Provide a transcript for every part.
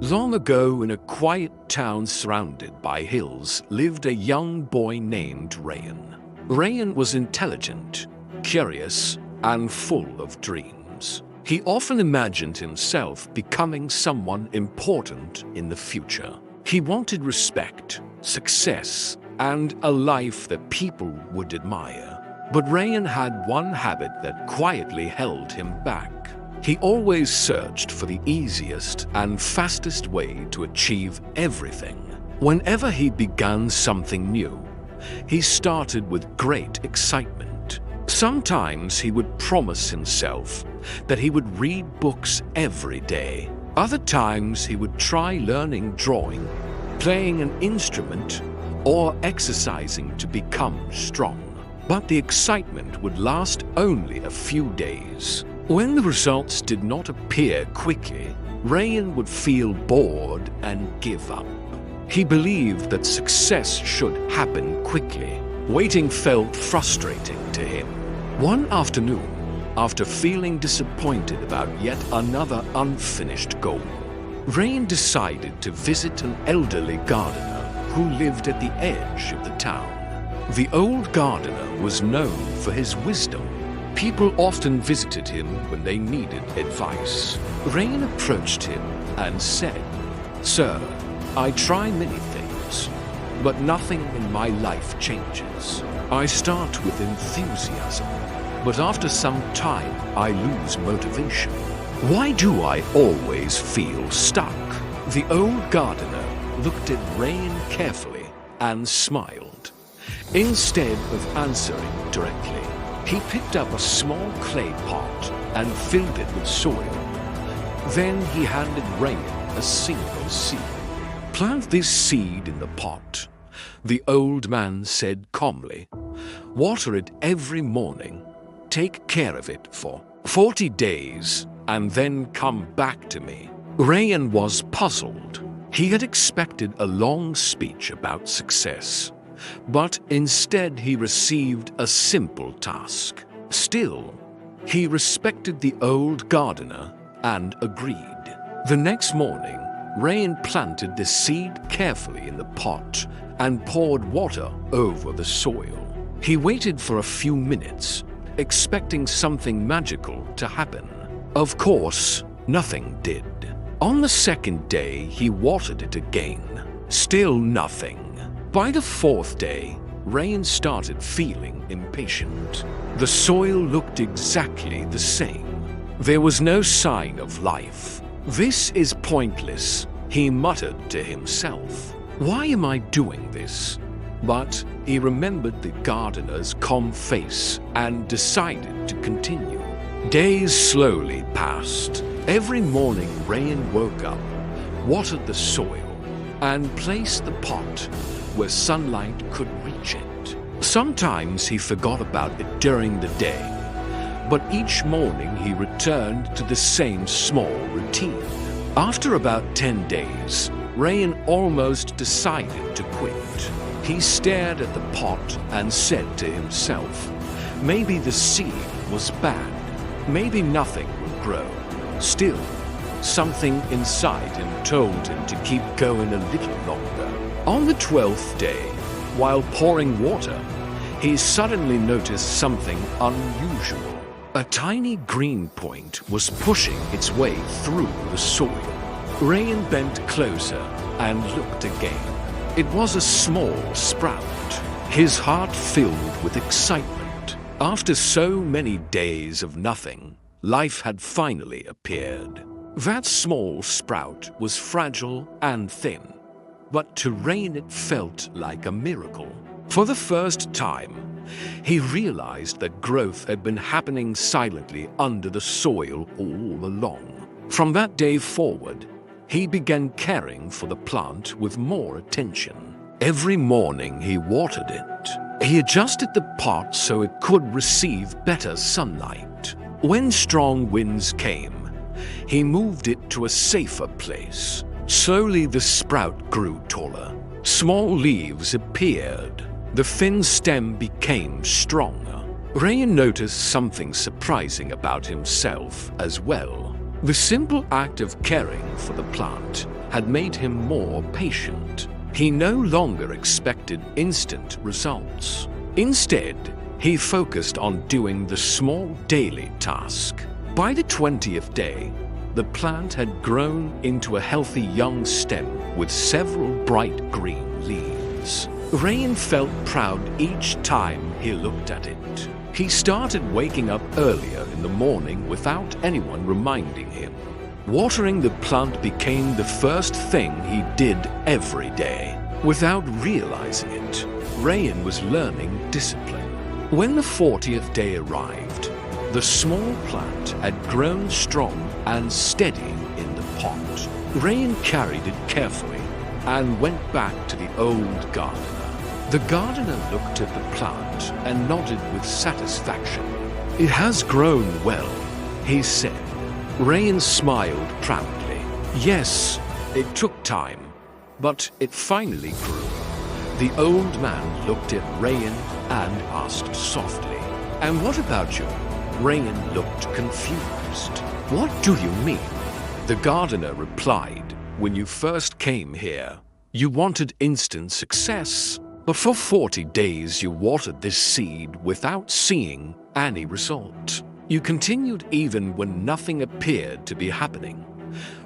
Long ago, in a quiet town surrounded by hills, lived a young boy named Rayan. Rayan was intelligent, curious, and full of dreams. He often imagined himself becoming someone important in the future. He wanted respect, success, and a life that people would admire. But Rayan had one habit that quietly held him back. He always searched for the easiest and fastest way to achieve everything. Whenever he began something new, he started with great excitement. Sometimes he would promise himself that he would read books every day. Other times he would try learning drawing, playing an instrument, or exercising to become strong. But the excitement would last only a few days. When the results did not appear quickly, Rayan would feel bored and give up. He believed that success should happen quickly. Waiting felt frustrating to him. One afternoon, after feeling disappointed about yet another unfinished goal, Rayan decided to visit an elderly gardener who lived at the edge of the town. The old gardener was known for his wisdom. People often visited him when they needed advice. Rayan approached him and said, "Sir, I try many things, but nothing in my life changes. I start with enthusiasm, but after some time I lose motivation. Why do I always feel stuck?" The old gardener looked at Rayan carefully and smiled. Instead of answering directly, he picked up a small clay pot and filled it with soil. Then he handed Rayan a single seed. "Plant this seed in the pot," the old man said calmly. "Water it every morning. Take care of it for 40 days and then come back to me." Rayan was puzzled. He had expected a long speech about success, but instead he received a simple task. Still, he respected the old gardener and agreed. The next morning, Rayan planted the seed carefully in the pot and poured water over the soil. He waited for a few minutes, expecting something magical to happen. Of course, nothing did. On the second day, he watered it again. Still nothing. By the fourth day, Rayan started feeling impatient. The soil looked exactly the same. There was no sign of life. "This is pointless," he muttered to himself. "Why am I doing this?" But he remembered the gardener's calm face and decided to continue. Days slowly passed. Every morning, Rayan woke up, watered the soil, and placed the pot where sunlight could reach it. Sometimes he forgot about it during the day, but each morning he returned to the same small routine. After about 10 days, Rayan almost decided to quit. He stared at the pot and said to himself, maybe the seed was bad, maybe nothing would grow. Still, something inside him told him to keep going a little longer. On the 12th day, while pouring water, he suddenly noticed something unusual. A tiny green point was pushing its way through the soil. Rayan bent closer and looked again. It was a small sprout. His heart filled with excitement. After so many days of nothing, life had finally appeared. That small sprout was fragile and thin, but to Rayan it felt like a miracle. For the first time, he realized that growth had been happening silently under the soil all along. From that day forward, he began caring for the plant with more attention. Every morning he watered it. He adjusted the pot so it could receive better sunlight. When strong winds came, he moved it to a safer place. Slowly the sprout grew taller. Small leaves appeared. The thin stem became stronger. Rayan noticed something surprising about himself as well. The simple act of caring for the plant had made him more patient. He no longer expected instant results. Instead, he focused on doing the small daily task. By the 20th day, the plant had grown into a healthy young stem with several bright green leaves. Rayan felt proud each time he looked at it. He started waking up earlier in the morning without anyone reminding him. Watering the plant became the first thing he did every day. Without realizing it, Rayan was learning discipline. When the 40th day arrived, the small plant had grown strong and steady in the pot. Rayan carried it carefully and went back to the old gardener. The gardener looked at the plant and nodded with satisfaction. "It has grown well," he said. Rayan smiled proudly. Yes, it took time, but it finally grew. The old man looked at Rayan and asked softly, "And what about you?" Rayan looked confused. "What do you mean?" The gardener replied, "When you first came here, you wanted instant success, but for 40 days you watered this seed without seeing any result. You continued even when nothing appeared to be happening."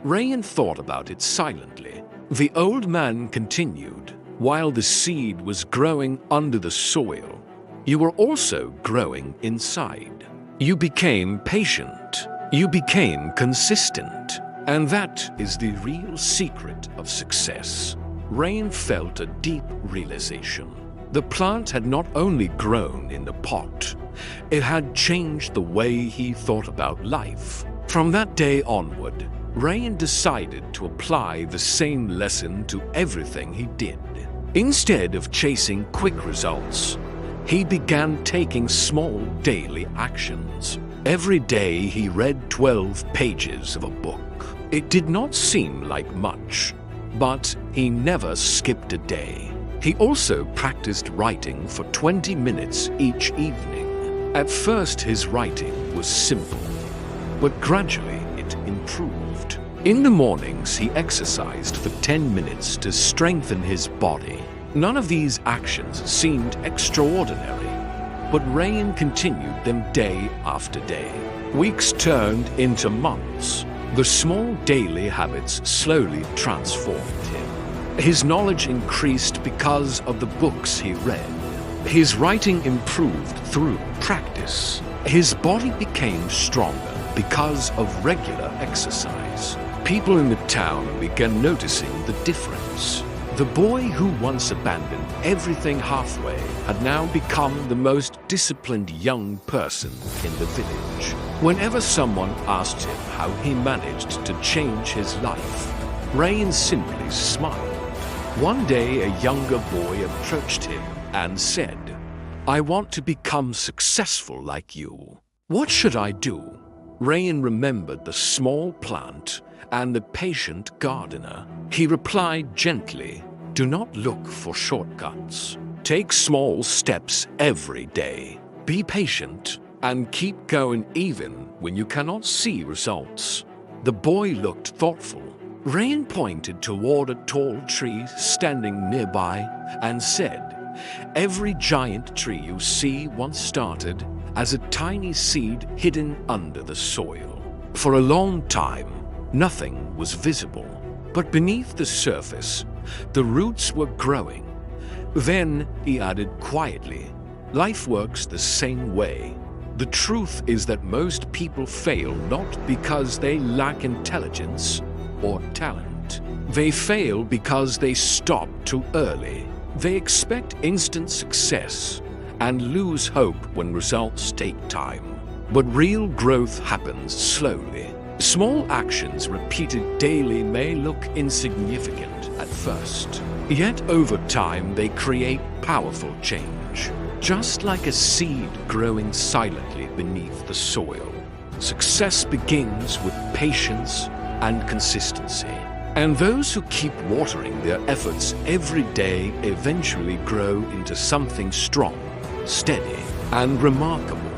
Rayan thought about it silently. The old man continued, "While the seed was growing under the soil, you were also growing inside. You became patient. You became consistent. And that is the real secret of success." Rayan felt a deep realization. The plant had not only grown in the pot, it had changed the way he thought about life. From that day onward, Rayan decided to apply the same lesson to everything he did. Instead of chasing quick results, he began taking small daily actions. Every day he read 12 pages of a book. It did not seem like much, but he never skipped a day. He also practiced writing for 20 minutes each evening. At first his writing was simple, but gradually it improved. In the mornings he exercised for 10 minutes to strengthen his body. None of these actions seemed extraordinary, but Rayan continued them day after day. Weeks turned into months. The small daily habits slowly transformed him. His knowledge increased because of the books he read. His writing improved through practice. His body became stronger because of regular exercise. People in the town began noticing the difference. The boy who once abandoned everything halfway had now become the most disciplined young person in the village. Whenever someone asked him how he managed to change his life, Rayan simply smiled. One day a younger boy approached him and said, "I want to become successful like you. What should I do?" Rayan remembered the small plant and the patient gardener. He replied gently, "Do not look for shortcuts. Take small steps every day. Be patient and keep going even when you cannot see results." The boy looked thoughtful. Rayan pointed toward a tall tree standing nearby and said, "Every giant tree you see once started as a tiny seed hidden under the soil. For a long time, nothing was visible, but beneath the surface, the roots were growing." Then he added quietly, "Life works the same way. The truth is that most people fail not because they lack intelligence or talent. They fail because they stop too early. They expect instant success and lose hope when results take time. But real growth happens slowly. Small actions repeated daily may look insignificant at first, yet over time they create powerful change. Just like a seed growing silently beneath the soil, success begins with patience and consistency. And those who keep watering their efforts every day eventually grow into something strong, steady, and remarkable.